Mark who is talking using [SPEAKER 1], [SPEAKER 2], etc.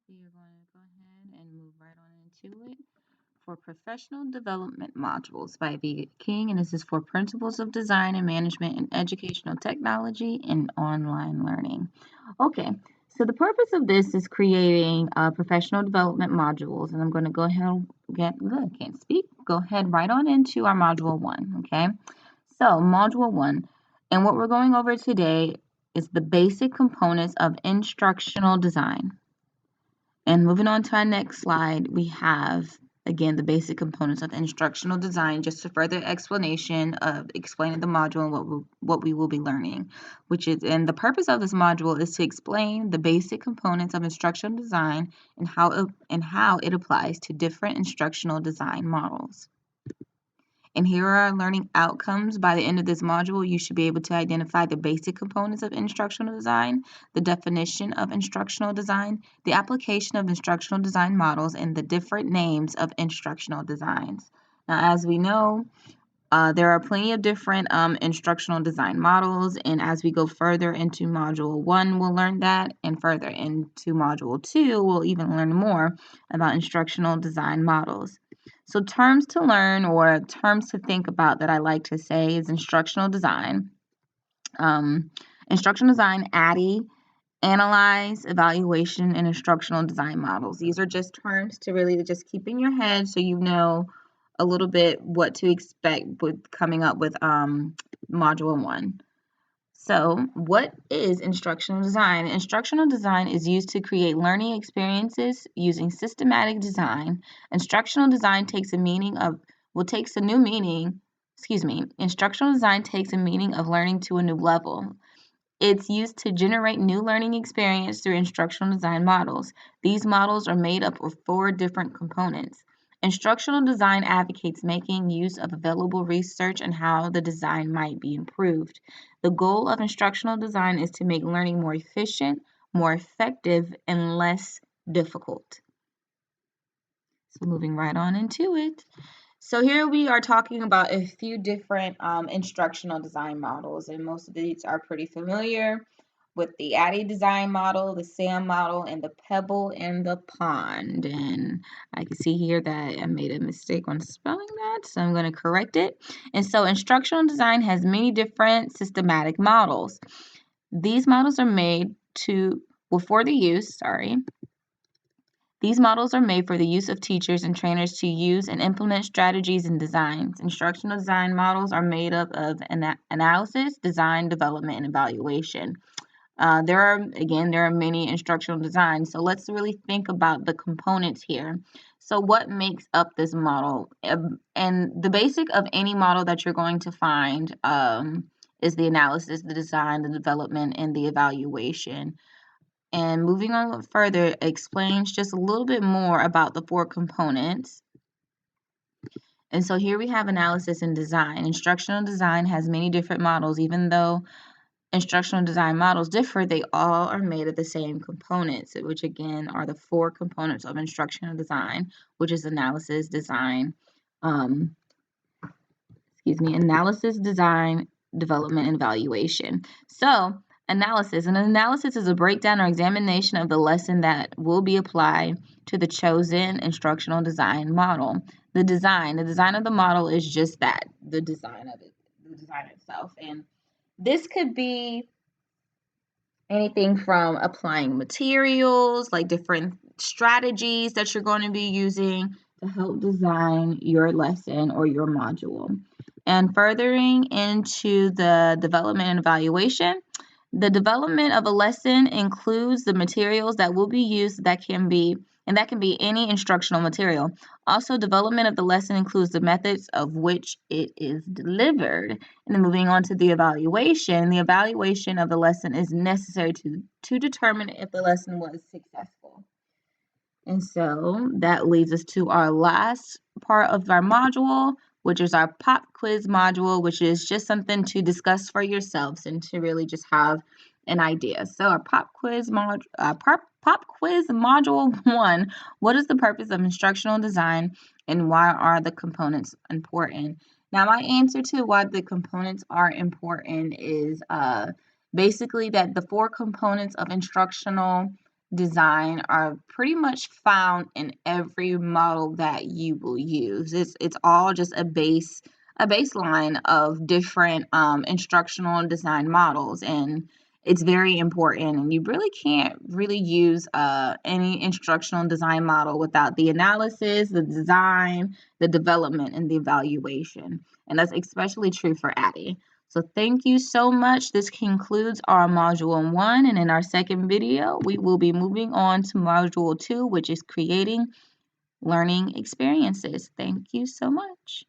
[SPEAKER 1] So you're going to go ahead and move right on into it for Professional Development Modules by V. King, and this is for Principles of Design and Management in Educational Technology and Online Learning. Okay, so the purpose of this is creating professional development modules, and I'm going to go ahead and can't speak. Go ahead right on into our Module 1, okay? So, Module 1, and what we're going over today is the basic components of instructional design. And moving on to our next slide, we have again the basic components of instructional design, just a further explanation of explaining the module and what we will be learning, and the purpose of this module is to explain the basic components of instructional design and how it applies to different instructional design models. And here are our learning outcomes. By the end of this module, you should be able to identify the basic components of instructional design, the definition of instructional design, the application of instructional design models, and the different names of instructional designs. Now, as we know, there are plenty of different instructional design models, and as we go further into Module 1, we'll learn that, and further into Module 2, we'll even learn more about instructional design models. So terms to learn or terms to think about that I like to say is instructional design. Instructional design, ADDIE, analyze, evaluation, and instructional design models. These are just terms to really just keep in your head so you know a little bit what to expect with coming up with Module 1. So, what is instructional design? Instructional design is used to create learning experiences using systematic design. Instructional design takes a meaning of, takes a new meaning, instructional design takes a meaning of learning to a new level. It's used to generate new learning experience through instructional design models. These models are made up of 4 different components. Instructional design advocates making use of available research and how the design might be improved. The goal of instructional design is to make learning more efficient, more effective, and less difficult. So moving right on into it. So here we are talking about a few different instructional design models, and most of these are pretty familiar with the ADDIE design model, the SAM model, and the pebble and the pond. And I can see here that I made a mistake on spelling that, so I'm going to correct it. And so instructional design has many different systematic models. These models are made for the use, These models are made for the use of teachers and trainers to use and implement strategies and designs. Instructional design models are made up of analysis, design, development, and evaluation. There are many instructional designs. So let's really think about the components here. So what makes up this model? And the basic of any model that you're going to find is the analysis, the design, the development, and the evaluation. And moving on further, explains just a little bit more about the 4 components. And so here we have analysis and design. Instructional design has many different models. Even though instructional design models differ, they all are made of the same components, which again are the 4 components of instructional design, which is analysis, design, development, and evaluation. So analysis. An analysis is a breakdown or examination of the lesson that will be applied to the chosen instructional design model. The design of the model is just that, the design of it, the design itself. And this could be anything from applying materials, like different strategies that you're going to be using to help design your lesson or your module. And furthering into the development and evaluation, the development of a lesson includes the materials that will be used that can be any instructional material. Also, development of the lesson includes the methods of which it is delivered. And then moving on to the evaluation of the lesson is necessary to determine if the lesson was successful. And so that leads us to our last part of our module, which is our pop quiz module, which is just something to discuss for yourselves and to really just have an idea. So our pop quiz module 1, what is the purpose of instructional design and why are the components important? Now, my answer to why the components are important is basically that the 4 components of instructional design are pretty much found in every model that you will use. It's all just a baseline of different instructional design models, and it's very important. And you really can't really use any instructional design model without the analysis, the design, the development, and the evaluation. And that's especially true for ADDIE. So thank you so much. This concludes our module 1, and in our second video, we will be moving on to module 2, which is creating learning experiences. Thank you so much.